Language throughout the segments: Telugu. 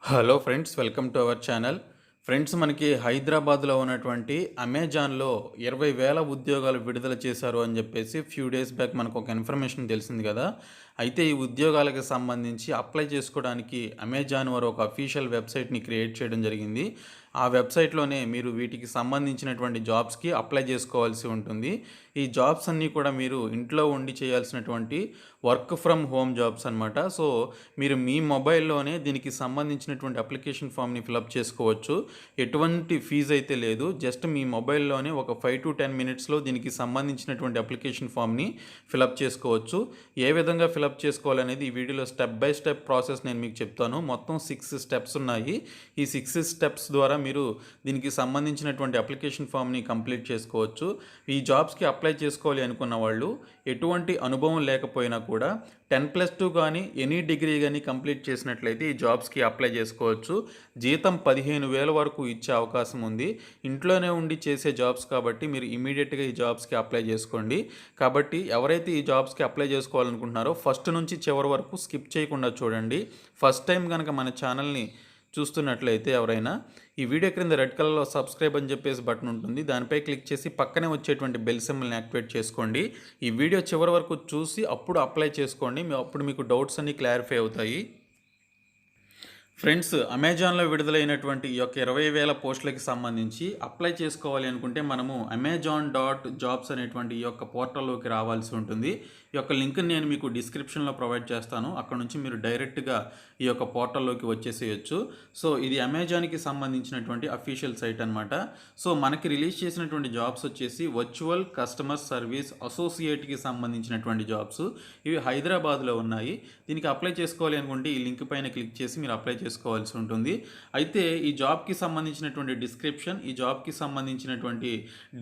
Hello friends, welcome to our channel. Friends, మనకి హైదరాబాద్లో ఉన్నటువంటి అమెజాన్లో 20,000 ఉద్యోగాలు విడుదల చేశారు అని చెప్పేసి ఫ్యూ డేస్ బ్యాక్ మనకు ఒక ఇన్ఫర్మేషన్ తెలిసింది కదా. అయితే ఈ ఉద్యోగాలకు సంబంధించి అప్లై చేసుకోవడానికి అమెజాన్ వారు ఒక అఫీషియల్ వెబ్సైట్ని క్రియేట్ చేయడం జరిగింది. ఆ వెబ్సైట్లోనే మీరు వీటికి సంబంధించినటువంటి జాబ్స్కి అప్లై చేసుకోవాల్సి ఉంటుంది. ఈ జాబ్స్ అన్నీ కూడా మీరు ఇంట్లో ఉండి చేయాల్సినటువంటి వర్క్ ఫ్రమ్ హోమ్ జాబ్స్ అనమాట. సో మీరు మీ మొబైల్లోనే దీనికి సంబంధించినటువంటి అప్లికేషన్ ఫామ్ని ఫిలప్ చేసుకోవచ్చు. ఎటువంటి ఫీజు అయితే లేదు. జస్ట్ మీ మొబైల్లోనే ఒక 5 to 10 మినిట్స్లో దీనికి సంబంధించినటువంటి అప్లికేషన్ ఫామ్ని ఫిలప్ చేసుకోవచ్చు. ఏ విధంగా ఫిలప్ చేసుకోవాలనేది ఈ వీడియోలో స్టెప్ బై స్టెప్ ప్రాసెస్ నేను మీకు చెప్తాను. మొత్తం 6 స్టెప్స్ ఉన్నాయి. ఈ 6 స్టెప్స్ ద్వారా మీరు దీనికి సంబంధించినటువంటి అప్లికేషన్ ఫామ్ని కంప్లీట్ చేసుకోవచ్చు. ఈ జాబ్స్కి అప్లై చేసుకోవాలి అనుకున్న వాళ్ళు ఎటువంటి అనుభవం లేకపోయినా కూడా 10+2 కానీ ఎనీ డిగ్రీ కానీ కంప్లీట్ చేసినట్లయితే ఈ జాబ్స్కి అప్లై చేసుకోవచ్చు. జీతం 15,000 వరకు ఇచ్చే అవకాశం ఉంది. ఇంట్లోనే ఉండి చేసే జాబ్స్ కాబట్టి మీరు ఇమీడియట్గా ఈ జాబ్స్కి అప్లై చేసుకోండి. కాబట్టి ఎవరైతే ఈ జాబ్స్కి అప్లై చేసుకోవాలనుకుంటున్నారో ఫస్ట్ నుంచి చివరి వరకు స్కిప్ చేయకుండా చూడండి. ఫస్ట్ టైం కనుక మన ఛానల్ని చూస్తున్నట్లయితే ఎవరైనా ఈ వీడియో క్రింద రెడ్ కలర్లో సబ్స్క్రైబ్ అని చెప్పేసి బటన్ ఉంటుంది. దానిపై క్లిక్ చేసి పక్కనే వచ్చేటువంటి బెల్ సింబల్ని యాక్టివేట్ చేసుకోండి. ఈ వీడియో చివరి వరకు చూసి అప్పుడు అప్లై చేసుకోండి. అప్పుడు మీకు డౌట్స్ అన్నీ క్లారిఫై అవుతాయి. ఫ్రెండ్స్, అమెజాన్లో విడుదలైనటువంటి ఈ యొక్క 20,000 పోస్టులకి సంబంధించి అప్లై చేసుకోవాలి అనుకుంటే మనము amazon.jobs అనేటువంటి ఈ యొక్క పోర్టల్లోకి రావాల్సి ఉంటుంది. ఈ యొక్క లింక్ని నేను మీకు డిస్క్రిప్షన్లో ప్రొవైడ్ చేస్తాను. అక్కడ నుంచి మీరు డైరెక్ట్గా ఈ యొక్క పోర్టల్లోకి వచ్చేసేయచ్చు. సో ఇది అమెజాన్కి సంబంధించినటువంటి అఫీషియల్ సైట్ అనమాట. సో మనకి రిలీజ్ చేసినటువంటి జాబ్స్ వచ్చేసి వర్చువల్ కస్టమర్ సర్వీస్ అసోసియేట్కి సంబంధించినటువంటి జాబ్స్. ఇవి హైదరాబాద్లో ఉన్నాయి. దీనికి అప్లై చేసుకోవాలి అనుకుంటే ఈ లింక్ పైన క్లిక్ చేసి మీరు అప్లై చేసుకోవాల్సి ఉంటుంది. అయితే ఈ జాబ్కి సంబంధించినటువంటి డిస్క్రిప్షన్, ఈ జాబ్కి సంబంధించినటువంటి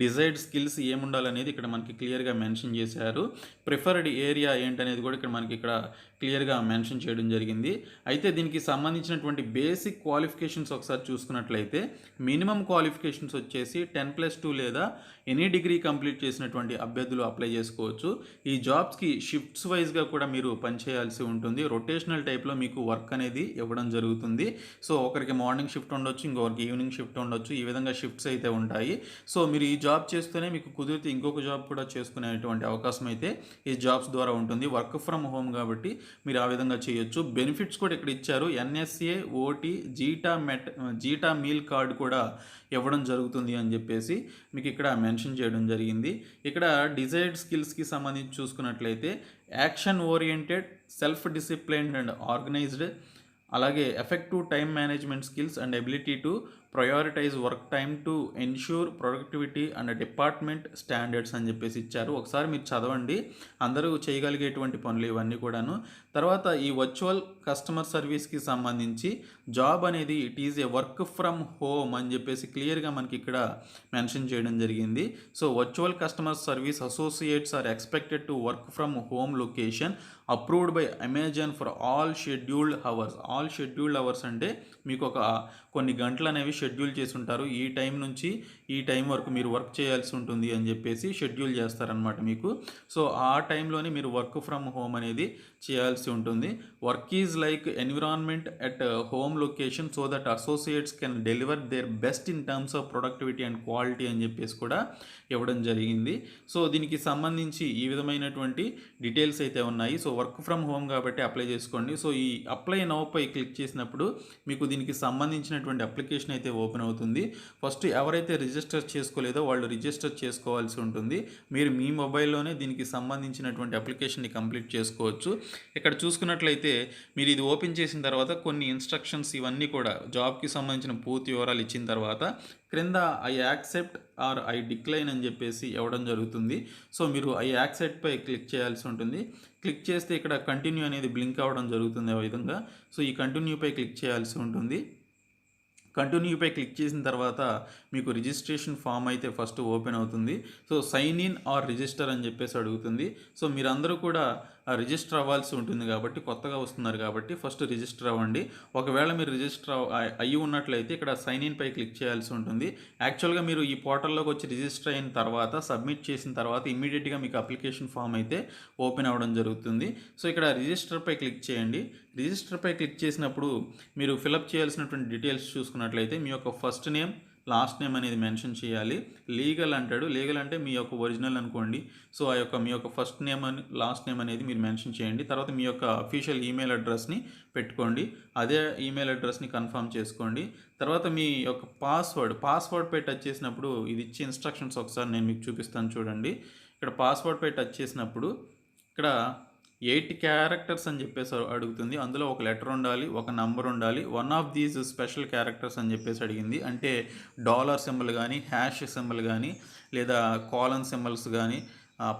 డిజైర్డ్ స్కిల్స్ ఏముండాలనేది ఇక్కడ మనకి క్లియర్గా మెన్షన్ చేశారు. ప్రిఫర్డ్ ఏరియా ఏంటనేది కూడా ఇక్కడ మనకి ఇక్కడ క్లియర్గా మెన్షన్ చేయడం జరిగింది. అయితే దీనికి సంబంధించినటువంటి బేసిక్ క్వాలిఫికేషన్స్ ఒకసారి చూసుకున్నట్లయితే మినిమం క్వాలిఫికేషన్స్ వచ్చేసి 10+2 లేదా ఎనీ డిగ్రీ కంప్లీట్ చేసినటువంటి అభ్యర్థులు అప్లై చేసుకోవచ్చు. ఈ జాబ్స్కి షిఫ్ట్స్ వైజ్గా కూడా మీరు పనిచేయాల్సి ఉంటుంది. రొటేషనల్ టైప్లో మీకు వర్క్ అనేది ఇవ్వడం జరుగుతుంది. సో ఒకరికి మార్నింగ్ షిఫ్ట్ ఉండొచ్చు, ఇంకొకరికి ఈవినింగ్ షిఫ్ట్ ఉండొచ్చు. ఈ విధంగా షిఫ్ట్స్ అయితే ఉంటాయి. సో మీరు ఈ జాబ్ చేస్తూనే మీకు కుదిరితే ఇంకొక జాబ్ కూడా చేసుకునేటువంటి అవకాశం అయితే ఈ జాబ్స్ ద్వారా ఉంటుంది. వర్క్ ఫ్రమ్ హోమ్ కాబట్టి మీరు ఆ విధంగా చేయొచ్చు. బెనిఫిట్స్ కూడా ఇక్కడ ఇచ్చారు. NSA, OT, zeta meal card కూడా ఇవ్వడం జరుగుతుంది అని చెప్పేసి మీకు ఇక్కడ మెన్షన్ చేయడం జరిగింది. ఇక్కడ డిజైర్డ్ స్కిల్స్కి సంబంధించి చూసుకున్నట్లయితే action oriented, self disciplined and organised, అలాగే effective time management skills and ability to prioritise work time to ensure productivity and department standards అని చెప్పేసి ఇచ్చారు. ఒకసారి మీరు చదవండి. అందరూ చేయగలిగేటువంటి పనులు ఇవన్నీ కూడాను. తర్వాత ఈ వర్చువల్ కస్టమర్ సర్వీస్కి సంబంధించి జాబ్ అనేది it is a work from home అని చెప్పేసి క్లియర్గా మనకి ఇక్కడ మెన్షన్ చేయడం జరిగింది. So virtual customer service associates are expected to work from home location approved by Amazon for all scheduled hours. All scheduled hours అంటే మీకు ఒక కొన్ని గంటలు అనేవి షెడ్యూల్ చేసి ఉంటారు. ఈ టైం నుంచి ఈ టైం వరకు మీరు వర్క్ చేయాల్సి ఉంటుంది అని చెప్పేసి షెడ్యూల్ చేస్తారనమాట మీకు. సో ఆ టైంలోనే మీరు వర్క్ ఫ్రమ్ హోమ్ అనేది చేయాల్సి ఉంటుంది. Work is like environment at home location so that associates can deliver their best in terms of productivity and quality అని చెప్పేసి కూడా ఇవ్వడం జరిగింది. సో దీనికి సంబంధించి ఈ విధమైనటువంటి డీటెయిల్స్ అయితే ఉన్నాయి. సో వర్క్ ఫ్రమ్ హోమ్ కాబట్టి అప్లై చేసుకోండి. సో ఈ అప్లై నౌపై క్లిక్ చేసినప్పుడు మీకు దీనికి సంబంధించినటువంటి అప్లికేషన్ అయితే ఓపెన్ అవుతుంది. ఫస్ట్ ఎవరైతే రిజిస్టర్ చేసుకోలేదో వాళ్ళు రిజిస్టర్ చేసుకోవాల్సి ఉంటుంది. మీరు మీ మొబైల్లోనే దీనికి సంబంధించినటువంటి అప్లికేషన్ని కంప్లీట్ చేసుకోవచ్చు. ఇక్కడ చూసుకున్నట్లయితే మీరు ఇది ఓపెన్ చేసిన తర్వాత కొన్ని ఇన్స్ట్రక్షన్స్ ఇవన్నీ కూడా జాబ్కి సంబంధించిన పూర్తి వివరాలు ఇచ్చిన తర్వాత క్రింద I accept or I decline అని చెప్పేసి ఇవ్వడం జరుగుతుంది. సో మీరు ఐ యాక్సెప్ట్పై క్లిక్ చేయాల్సి ఉంటుంది. క్లిక్ చేస్తే ఇక్కడ కంటిన్యూ అనేది బ్లింక్ అవ్వడం జరుగుతుంది ఆ విధంగా. సో ఈ కంటిన్యూపై క్లిక్ చేయాల్సి ఉంటుంది. కంటిన్యూపై క్లిక్ చేసిన తర్వాత మీకు రిజిస్ట్రేషన్ ఫామ్ అయితే ఫస్ట్ ఓపెన్ అవుతుంది. So sign in or register అని చెప్పేసి అడుగుతుంది. సో మీరందరూ కూడా రిజిస్టర్ అవ్వాల్సి ఉంటుంది కాబట్టి, కొత్తగా వస్తున్నారు కాబట్టి ఫస్ట్ రిజిస్టర్ అవ్వండి. ఒకవేళ మీరు రిజిస్టర్ అయ్యి ఉన్నట్లయితే ఇక్కడ సైన్ ఇన్ పై క్లిక్ చేయాల్సి ఉంటుంది. యాక్చువల్గా మీరు ఈ పోర్టల్లోకి వచ్చి రిజిస్టర్ అయిన తర్వాత, సబ్మిట్ చేసిన తర్వాత ఇమ్మీడియట్గా మీకు అప్లికేషన్ ఫామ్ అయితే ఓపెన్ అవ్వడం జరుగుతుంది. సో ఇక్కడ రిజిస్టర్ పై క్లిక్ చేయండి. రిజిస్టర్ పై క్లిక్ చేసినప్పుడు మీరు ఫిలప్ చేయాల్సినటువంటి డీటెయిల్స్ చూసుకున్నట్లయితే మీ యొక్క ఫస్ట్ నేమ్, లాస్ట్ నేమ్ అనేది మెన్షన్ చేయాలి. లీగల్ అంటాడు. లీగల్ అంటే మీ యొక్క ఒరిజినల్ అనుకోండి. సో ఆ యొక్క మీ యొక్క ఫస్ట్ నేమ్ అని లాస్ట్ నేమ్ అనేది మీరు మెన్షన్ చేయండి. తర్వాత మీ యొక్క అఫీషియల్ ఈమెయిల్ అడ్రస్ని పెట్టుకోండి. అదే ఈమెయిల్ అడ్రస్ని కన్ఫర్మ్ చేసుకోండి. తర్వాత మీ యొక్క పాస్వర్డ్ పై టచ్ చేసినప్పుడు ఇది ఇచ్చే ఇన్స్ట్రక్షన్స్ ఒకసారి నేను మీకు చూపిస్తాను చూడండి. ఇక్కడ పాస్వర్డ్ పై టచ్ చేసినప్పుడు ఇక్కడ 8 క్యారెక్టర్స్ అని చెప్పేసి అడుగుతుంది. అందులో ఒక లెటర్ ఉండాలి, ఒక నంబర్ ఉండాలి. One of these special characters అని చెప్పేసి అడిగింది. అంటే డాలర్ సింబల్ కానీ, హ్యాష్ సింబల్ కానీ, లేదా కాలన్ సింబల్స్ కానీ,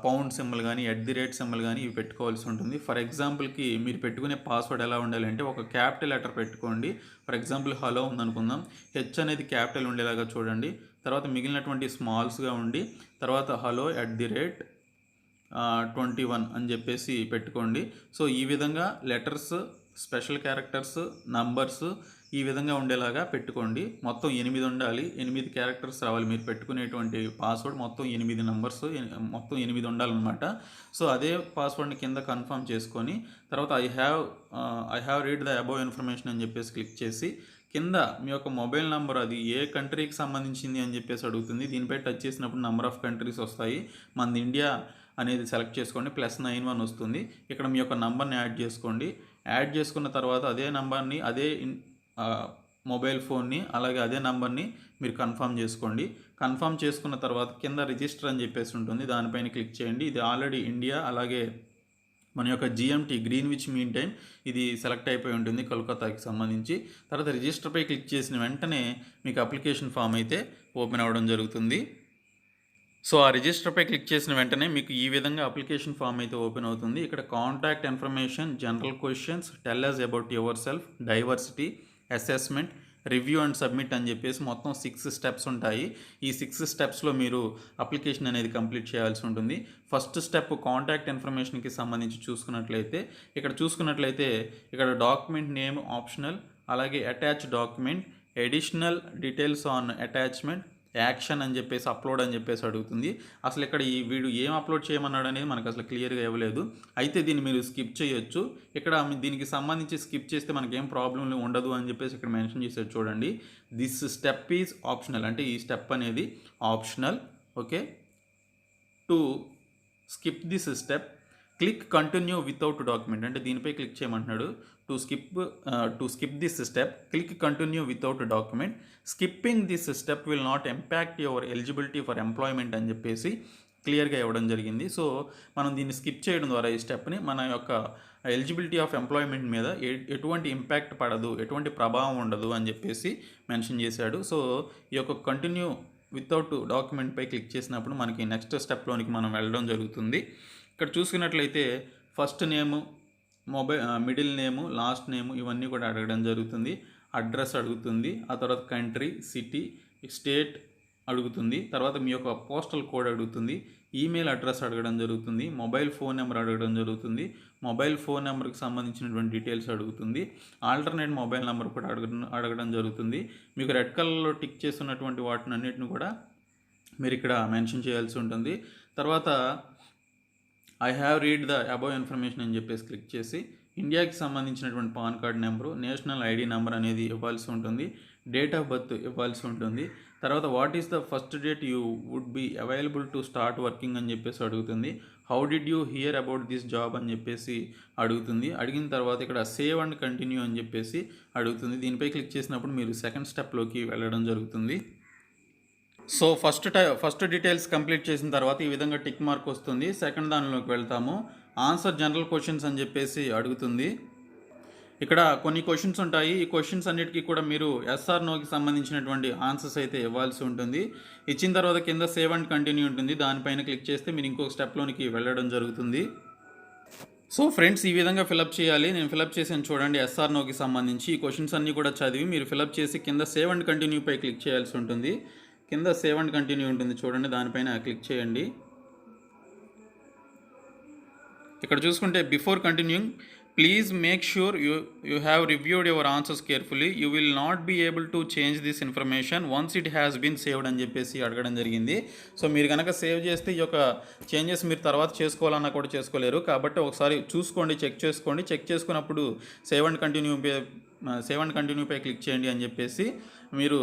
పౌండ్ సింబల్ కానీ, @ సింబల్ కానీ ఇవి పెట్టుకోవాల్సి ఉంటుంది. ఫర్ ఎగ్జాంపుల్కి మీరు పెట్టుకునే పాస్వర్డ్ ఎలా ఉండాలి అంటే ఒక క్యాపిటల్ లెటర్ పెట్టుకోండి. ఫర్ ఎగ్జాంపుల్ హలో ఉందనుకుందాం. హెచ్ అనేది క్యాపిటల్ ఉండేలాగా చూడండి. తర్వాత మిగిలినటువంటి స్మాల్స్గా ఉండి తర్వాత హలో @21 అని చెప్పేసి పెట్టుకోండి. సో ఈ విధంగా లెటర్స్, స్పెషల్ క్యారెక్టర్స్, నంబర్స్ ఈ విధంగా ఉండేలాగా పెట్టుకోండి. మొత్తం 8 ఉండాలి. 8 క్యారెక్టర్స్ రావాలి. మీరు పెట్టుకునేటువంటి పాస్వర్డ్ మొత్తం 8 నంబర్స్, మొత్తం 8 ఉండాలన్నమాట. సో అదే పాస్వర్డ్ని కింద కన్ఫర్మ్ చేసుకొని తర్వాత I have read the above information అని చెప్పేసి క్లిక్ చేసి కింద మీ యొక్క మొబైల్ నెంబర్ అది ఏ కంట్రీకి సంబంధించింది అని చెప్పేసి అడుగుతుంది. దీనిపై టచ్ చేసినప్పుడు నెంబర్ ఆఫ్ కంట్రీస్ వస్తాయి. మనది ఇండియా అనేది సెలెక్ట్ చేసుకోండి. +91 వస్తుంది. ఇక్కడ మీ యొక్క నంబర్ని యాడ్ చేసుకోండి. యాడ్ చేసుకున్న తర్వాత అదే నంబర్ని, అదే మొబైల్ ఫోన్ని, అలాగే అదే నంబర్ని మీరు కన్ఫర్మ్ చేసుకోండి. కన్ఫర్మ్ చేసుకున్న తర్వాత కింద రిజిస్టర్ అని చెప్పేసి ఉంటుంది. దానిపైన క్లిక్ చేయండి. ఇది ఆల్రెడీ ఇండియా, అలాగే మన యొక్క GMT గ్రీన్విచ్ మీన్ టైం ఇది సెలెక్ట్ అయిపోయి ఉంటుంది కోల్కతాకి సంబంధించి. తర్వాత రిజిస్టర్పై క్లిక్ చేసిన వెంటనే మీకు అప్లికేషన్ ఫామ్ అయితే ఓపెన్ అవ్వడం జరుగుతుంది. సో ఆ రిజిస్టర్పై క్లిక్ చేసిన వెంటనే మీకు ఈ విధంగా అప్లికేషన్ ఫామ్ అయితే ఓపెన్ అవుతుంది. ఇక్కడ contact information, general questions, tell us about yourself, diversity, assessment, review and submit అని చెప్పేసి మొత్తం 6 స్టెప్స్ ఉంటాయి. ఈ 6 స్టెప్స్లో మీరు అప్లికేషన్ అనేది కంప్లీట్ చేయాల్సి ఉంటుంది. ఫస్ట్ స్టెప్ కాంటాక్ట్ ఇన్ఫర్మేషన్కి సంబంధించి చూసుకున్నట్లయితే ఇక్కడ డాక్యుమెంట్ నేమ్ ఆప్షనల్, అలాగే attach document, additional details on attachment, action అని చెప్పేసి అప్లోడ్ అని చెప్పేసి అడుగుతుంది. అసలు ఇక్కడ ఈ వీడు ఏం అప్లోడ్ చేయమన్నాడు అనేది మనకు అసలు క్లియర్గా ఇవ్వలేదు. అయితే దీన్ని మీరు స్కిప్ చేయొచ్చు. ఇక్కడ దీనికి సంబంధించి స్కిప్ చేస్తే మనకేం ప్రాబ్లం ఉండదు అని చెప్పేసి ఇక్కడ మెన్షన్ చేసేది చూడండి. దిస్ స్టెప్ ఈజ్ ఆప్షనల్, అంటే ఈ స్టెప్ అనేది optional. Okay, to skip this step click continue without document, అంటే దీనిపై క్లిక్ చేయమంటున్నాడు. To skip this step click continue without document, skipping this step will not impact your eligibility for employment అని చెప్పేసి క్లియర్గా ఇవ్వడం జరిగింది. సో మనం దీన్ని స్కిప్ చేయడం ద్వారా ఈ స్టెప్ని మన యొక్క ఎలిజిబిలిటీ ఆఫ్ ఎంప్లాయ్మెంట్ మీద ఎటువంటి ఇంపాక్ట్ పడదు, ఎటువంటి ప్రభావం ఉండదు అని చెప్పేసి మెన్షన్ చేశాడు. సో ఈ యొక్క కంటిన్యూ వితౌట్ డాక్యుమెంట్పై క్లిక్ చేసినప్పుడు మనకి నెక్స్ట్ స్టెప్లోనికి మనం వెళ్ళడం జరుగుతుంది. ఇక్కడ చూసుకున్నట్లయితే ఫస్ట్ నేము, మిడిల్ నేము, లాస్ట్ నేము ఇవన్నీ కూడా అడగడం జరుగుతుంది. అడ్రస్ అడుగుతుంది. ఆ తర్వాత కంట్రీ, సిటీ, స్టేట్ అడుగుతుంది. తర్వాత మీ యొక్క పోస్టల్ కోడ్ అడుగుతుంది. ఈమెయిల్ అడ్రస్ అడగడం జరుగుతుంది. మొబైల్ ఫోన్ నెంబర్ అడగడం జరుగుతుంది. మొబైల్ ఫోన్ నెంబర్కి సంబంధించినటువంటి డీటెయిల్స్ అడుగుతుంది. ఆల్టర్నేట్ మొబైల్ నెంబర్ కూడా అడగడం జరుగుతుంది. మీకు రెడ్ కలర్లో టిక్ చేస్తున్నటువంటి వాటిని అన్నిటిని కూడా మీరు ఇక్కడ మెన్షన్ చేయాల్సి ఉంటుంది. తర్వాత I have read the above information అని చెప్పేసి క్లిక్ చేసి ఇండియాకి సంబంధించినటువంటి PAN card number, national ID number అనేది ఇవ్వాల్సి ఉంటుంది. డేట్ ఆఫ్ బర్త్ ఇవ్వాల్సి ఉంటుంది. తర్వాత what is the first date you would be available to start working అని చెప్పేసి అడుగుతుంది. How did you hear about this job అని చెప్పేసి అడుగుతుంది. అడిగిన తర్వాత ఇక్కడ సేవ్ అండ్ కంటిన్యూ అని చెప్పేసి అడుగుతుంది. దీనిపై క్లిక్ చేసినప్పుడు మీరు సెకండ్ స్టెప్లోకి వెళ్ళడం జరుగుతుంది. సో ఫస్ట్ డీటెయిల్స్ కంప్లీట్ చేసిన తర్వాత ఈ విధంగా టిక్ మార్క్ వస్తుంది. సెకండ్ దానిలోకి వెళ్తాము. ఆన్సర్ జనరల్ క్వశ్చన్స్ అని చెప్పేసి అడుగుతుంది. ఇక్కడ కొన్ని క్వశ్చన్స్ ఉంటాయి. ఈ క్వశ్చన్స్ అన్నిటికీ కూడా మీరు ఎస్ ఆర్ నోకి సంబంధించినటువంటి ఆన్సర్స్ అయితే ఇవ్వాల్సి ఉంటుంది. ఇచ్చిన తర్వాత కింద సేవ్ అండ్ కంటిన్యూ ఉంటుంది. దానిపైన క్లిక్ చేస్తే మీరు ఇంకొక స్టెప్లోనికి వెళ్ళడం జరుగుతుంది. సో ఫ్రెండ్స్, ఈ విధంగా ఫిలప్ చేయాలి. నేను ఫిలప్ చేసాను చూడండి. ఎస్ ఆర్ నోకి సంబంధించి ఈ క్వశ్చన్స్ అన్నీ కూడా చదివి మీరు ఫిలప్ చేసి కింద సేవ్ అండ్ కంటిన్యూపై క్లిక్ చేయాల్సి ఉంటుంది. కింద సేవ్ అండ్ కంటిన్యూ ఉంటుంది చూడండి, దానిపైన క్లిక్ చేయండి. ఇక్కడ చూసుకుంటే before continuing please make sure you have reviewed your answers carefully you will not be able to change this information once it has been saved అని చెప్పేసి అడగడం జరిగింది. సో మీరు కనుక సేవ్ చేస్తే ఈ యొక్క చేంజెస్ మీరు తర్వాత చేసుకోవాలన్నా కూడా చేసుకోలేరు. కాబట్టి ఒకసారి చూసుకోండి, చెక్ చేసుకోండి. చెక్ చేసుకున్నప్పుడు సేవ్ అండ్ కంటిన్యూపై క్లిక్ చేయండి అని చెప్పేసి మీరు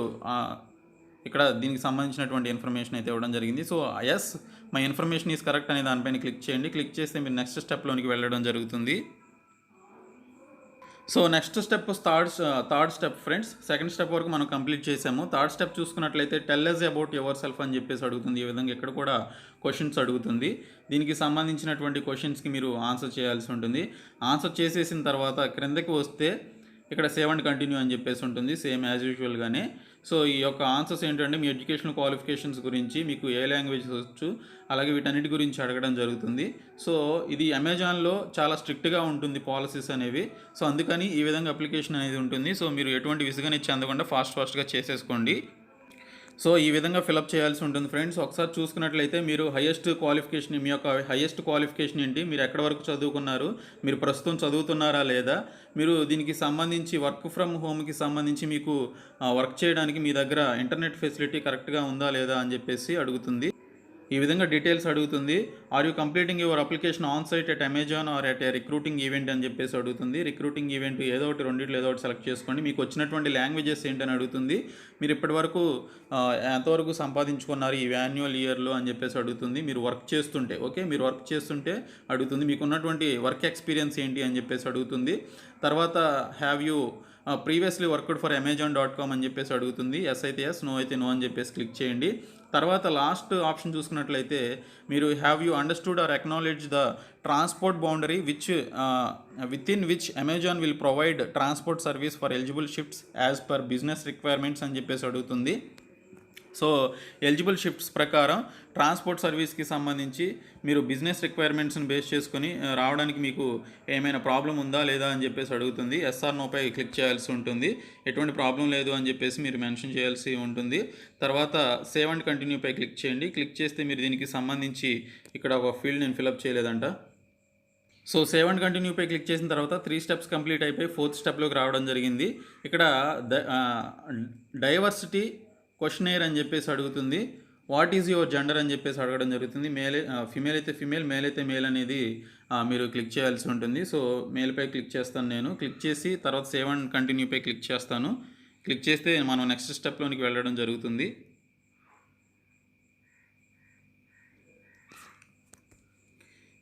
ఇక్కడ దీనికి సంబంధించినటువంటి ఇన్ఫర్మేషన్ అయితే ఇవ్వడం జరిగింది. So yes my information is correct అనే దానిపైన క్లిక్ చేయండి. క్లిక్ చేస్తే మీరు నెక్స్ట్ స్టెప్లోనికి వెళ్ళడం జరుగుతుంది. So next step third step friends. Second step వరకు మనం కంప్లీట్ చేసాము. థర్డ్ స్టెప్ చూసుకున్నట్లయితే tell us about yourself అని చెప్పేసి అడుగుతుంది. ఈ విధంగా ఇక్కడ కూడా క్వశ్చన్స్ అడుగుతుంది. దీనికి సంబంధించినటువంటి క్వశ్చన్స్కి మీరు ఆన్సర్ చేయాల్సి ఉంటుంది. ఆన్సర్ చేసేసిన తర్వాత క్రిందకి వస్తే ఇక్కడ సేవ్ అండ్ కంటిన్యూ అని చెప్పేసి ఉంటుంది, సేమ్ యాజ్ యూజువల్గానే. సో ఈ యొక్క ఆన్సర్స్ ఏంటంటే మీ ఎడ్యుకేషనల్ క్వాలిఫికేషన్స్ గురించి, మీకు ఏ లాంగ్వేజ్ వచ్చు, అలాగే వీటన్నిటి గురించి అడగడం జరుగుతుంది. సో ఇది అమెజాన్లో చాలా స్ట్రిక్ట్గా ఉంటుంది పాలసీస్ అనేవి. సో అందుకని ఈ విధంగా అప్లికేషన్ అనేది ఉంటుంది. సో మీరు ఎటువంటి విసుగని చెందకుండా ఫాస్ట్గా చేసేసుకోండి. సో ఈ విధంగా ఫిలప్ చేయాల్సి ఉంటుంది ఫ్రెండ్స్. ఒకసారి చూసుకున్నట్లయితే మీరు మీ యొక్క హైయెస్ట్ క్వాలిఫికేషన్ ఏంటి, మీరు ఎక్కడి వరకు చదువుకున్నారు, మీరు ప్రస్తుతం చదువుతున్నారా లేదా, మీరు దీనికి సంబంధించి వర్క్ ఫ్రమ్ హోమ్కి సంబంధించి మీకు వర్క్ చేయడానికి మీ దగ్గర ఇంటర్నెట్ ఫెసిలిటీ కరెక్ట్గా ఉందా లేదా అని చెప్పేసి అడుగుతుంది. ఈ విధంగా డీటెయిల్స్ అడుగుతుంది. Are you completing your application on site at Amazon or at a recruiting event అని చెప్పేసి అడుగుతుంది. రిక్రూటింగ్ ఈవెంట్ ఏదో ఒకటి, రెండిట్లో ఏదో ఒకటి సెలెక్ట్ చేసుకోండి. మీకు వచ్చినటువంటి లాంగ్వేజెస్ ఏంటని అడుగుతుంది. మీరు ఇప్పటివరకు ఎంతవరకు సంపాదించుకున్నారు ఈ యాన్యువల్ ఇయర్లో అని చెప్పేసి అడుగుతుంది. మీరు వర్క్ చేస్తుంటే అడుగుతుంది. మీకు ఉన్నటువంటి వర్క్ ఎక్స్పీరియన్స్ ఏంటి అని చెప్పేసి అడుగుతుంది. తర్వాత have you previously worked for amazon.com అని చెప్పేసి అడుగుతుంది. ఎస్ అయితే ఎస్, నో అయితే నో అని చెప్పేసి క్లిక్ చేయండి. తర్వాత లాస్ట్ ఆప్షన్ చూసుకున్నట్లయితే మీరు have you understood or acknowledge the transport boundary with in which Amazon will provide transport service for eligible shifts as per business requirements అని చెప్పేసి అడుగుతుంది. సో ఎలిజిబుల్ షిఫ్ట్స్ ప్రకారం ట్రాన్స్పోర్ట్ సర్వీస్కి సంబంధించి మీరు బిజినెస్ రిక్వైర్మెంట్స్ని బేస్ చేసుకొని రావడానికి మీకు ఏమైనా ప్రాబ్లం ఉందా లేదా అని చెప్పేసి అడుగుతుంది. ఎస్ఆర్ నోపై క్లిక్ చేయాల్సి ఉంటుంది. ఎటువంటి ప్రాబ్లం లేదు అని చెప్పేసి మీరు మెన్షన్ చేయాల్సి ఉంటుంది. తర్వాత సేవ్ అండ్ కంటిన్యూపై క్లిక్ చేయండి. క్లిక్ చేస్తే మీరు దీనికి సంబంధించి ఇక్కడ ఒక ఫీల్డ్ నేను ఫిలప్ చేయలేదంట. సో సేవ్ అండ్ కంటిన్యూపై క్లిక్ చేసిన తర్వాత 3 స్టెప్స్ కంప్లీట్ అయిపోయి 4th స్టెప్లోకి రావడం జరిగింది. ఇక్కడ డైవర్సిటీ క్వశ్చనైర్ అని చెప్పేసి అడుగుతుంది. వాట్ ఈజ్ యువర్ జెండర్ అని చెప్పేసి అడగడం జరుగుతుంది. ఫిమేల్ అయితే ఫిమేల్, మేల్ అయితే మేల్ అనేది మీరు క్లిక్ చేయాల్సి ఉంటుంది. సో మేల్పై క్లిక్ చేస్తాను నేను. క్లిక్ చేసి తర్వాత సేవ్ అండ్ కంటిన్యూపై క్లిక్ చేస్తాను. క్లిక్ చేస్తే మనం నెక్స్ట్ స్టెప్లోనికి వెళ్ళడం జరుగుతుంది.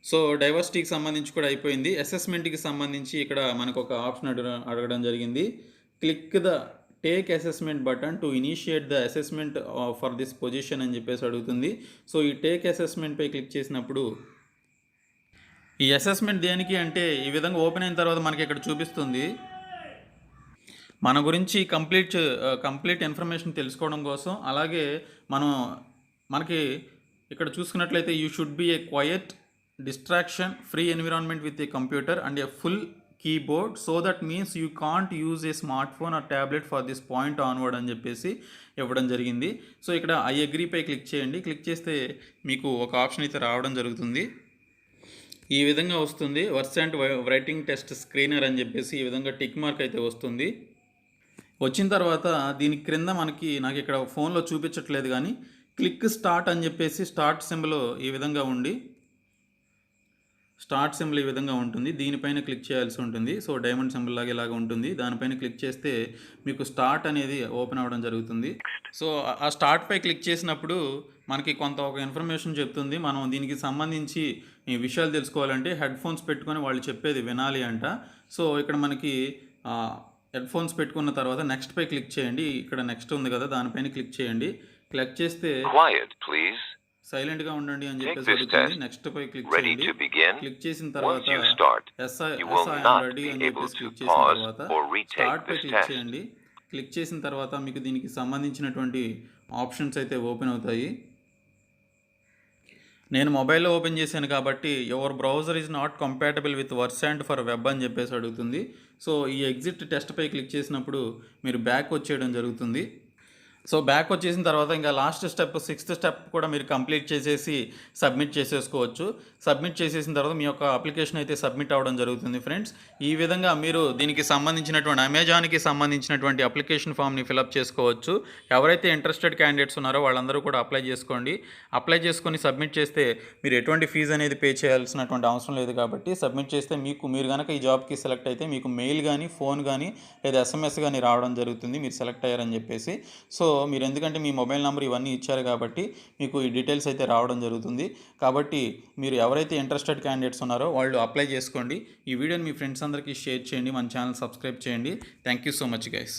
సో డైవర్సిటీకి సంబంధించి కూడా అయిపోయింది. అసెస్మెంట్కి సంబంధించి ఇక్కడ మనకు ఒక ఆప్షన్ అడగడం జరిగింది. Click the take assessment button to initiate the assessment for this position అని చెప్పేసి అడుగుతుంది. సో ఈ టేక్ అసెస్మెంట్పై క్లిక్ చేసినప్పుడు ఈ అసెస్మెంట్ దేనికి అంటే ఈ విధంగా ఓపెన్ అయిన తర్వాత మనకి ఇక్కడ చూపిస్తుంది. మన గురించి కంప్లీట్ ఇన్ఫర్మేషన్ తెలుసుకోవడం కోసం. అలాగే మనకి ఇక్కడ చూసుకున్నట్లయితే you should be A quiet distraction free environment with a computer and A full keyboard so that means you can't use a smart phone are tablet for this point onward అని చెప్పేసి ఇవ్వడం జరిగింది. సో ఇక్కడ ఐ అగ్రీపై క్లిక్ చేయండి. క్లిక్ చేస్తే మీకు ఒక ఆప్షన్ అయితే రావడం జరుగుతుంది. ఈ విధంగా వస్తుంది. Words and writing test screener అని చెప్పేసి ఈ విధంగా టిక్ మార్క్ అయితే వస్తుంది. వచ్చిన తర్వాత దీని క్రింద నాకు ఇక్కడ ఫోన్లో చూపించట్లేదు కానీ క్లిక్ స్టార్ట్ అని చెప్పేసి స్టార్ట్ సింబల్ ఈ విధంగా ఈ విధంగా ఉంటుంది. దీనిపైన క్లిక్ చేయాల్సి ఉంటుంది. సో డైమండ్ సింబల్ లాగా ఇలాగా ఉంటుంది. దానిపైన క్లిక్ చేస్తే మీకు స్టార్ట్ అనేది ఓపెన్ అవ్వడం జరుగుతుంది. సో ఆ స్టార్ట్పై క్లిక్ చేసినప్పుడు మనకి ఒక ఇన్ఫర్మేషన్ చెప్తుంది. మనం దీనికి సంబంధించి ఈ విషయాలు తెలుసుకోవాలంటే హెడ్ ఫోన్స్ పెట్టుకొని వాళ్ళు చెప్పేది వినాలి అంట. సో ఇక్కడ మనకి హెడ్ ఫోన్స్ పెట్టుకున్న తర్వాత నెక్స్ట్పై క్లిక్ చేయండి. ఇక్కడ నెక్స్ట్ ఉంది కదా, దానిపైన క్లిక్ చేయండి. క్లిక్ చేస్తే సైలెంట్గా ఉండండి అని చెప్పేసి అడుగుతుంది. నెక్స్ట్ పై క్లిక్ చేయండి. క్లిక్ చేసిన తర్వాత ఎస్ఐ రెడీ అని చెప్పేసి క్లిక్ చేసిన తర్వాత స్టార్ట్ పై క్లిక్ చేయండి. క్లిక్ చేసిన తర్వాత మీకు దీనికి సంబంధించినటువంటి ఆప్షన్స్ అయితే ఓపెన్ అవుతాయి. నేను మొబైల్లో ఓపెన్ చేశాను కాబట్టి your browser is not compatible with words and for web అని చెప్పేసి అడుగుతుంది. సో ఈ ఎగ్జిట్ టెస్ట్ పై క్లిక్ చేసినప్పుడు మీరు బ్యాక్ వచ్చేయడం జరుగుతుంది. సో బ్యాక్ వచ్చేసిన తర్వాత ఇంకా లాస్ట్ స్టెప్ 6th స్టెప్ కూడా మీరు కంప్లీట్ చేసేసి సబ్మిట్ చేసేసుకోవచ్చు. సబ్మిట్ చేసేసిన తర్వాత మీ యొక్క అప్లికేషన్ అయితే సబ్మిట్ అవ్వడం జరుగుతుంది ఫ్రెండ్స్. ఈ విధంగా మీరు దీనికి సంబంధించినటువంటి అమెజాన్కి సంబంధించినటువంటి అప్లికేషన్ ఫామ్ని ఫిలప్ చేసుకోవచ్చు. ఎవరైతే ఇంట్రెస్టెడ్ క్యాండిడేట్స్ ఉన్నారో వాళ్ళందరూ కూడా అప్లై చేసుకోండి. అప్లై చేసుకొని సబ్మిట్ చేస్తే మీరు ఎటువంటి ఫీజు అనేది పే చేయాల్సినటువంటి అవసరం లేదు కాబట్టి సబ్మిట్ చేస్తే మీరు కనుక ఈ జాబ్కి సెలెక్ట్ అయితే మీకు మెయిల్ కానీ, ఫోన్ కానీ లేదా SMS కానీ రావడం జరుగుతుంది మీరు సెలెక్ట్ అయ్యారని చెప్పేసి. సో మీరు ఎందుకంటే మీ మొబైల్ నెంబర్ ఇవన్నీ ఇచ్చారు కాబట్టి మీకు ఈ డీటెయిల్స్ అయితే రావడం జరుగుతుంది. కాబట్టి మీరు ఎవరైతే ఇంట్రెస్టెడ్ క్యాండిడేట్స్ ఉన్నారో వాళ్ళు అప్లై చేసుకోండి. ఈ వీడియోని మీ ఫ్రెండ్స్ అందరికీ షేర్ చేయండి. మన ఛానల్ సబ్స్క్రైబ్ చేయండి. Thank you so much guys.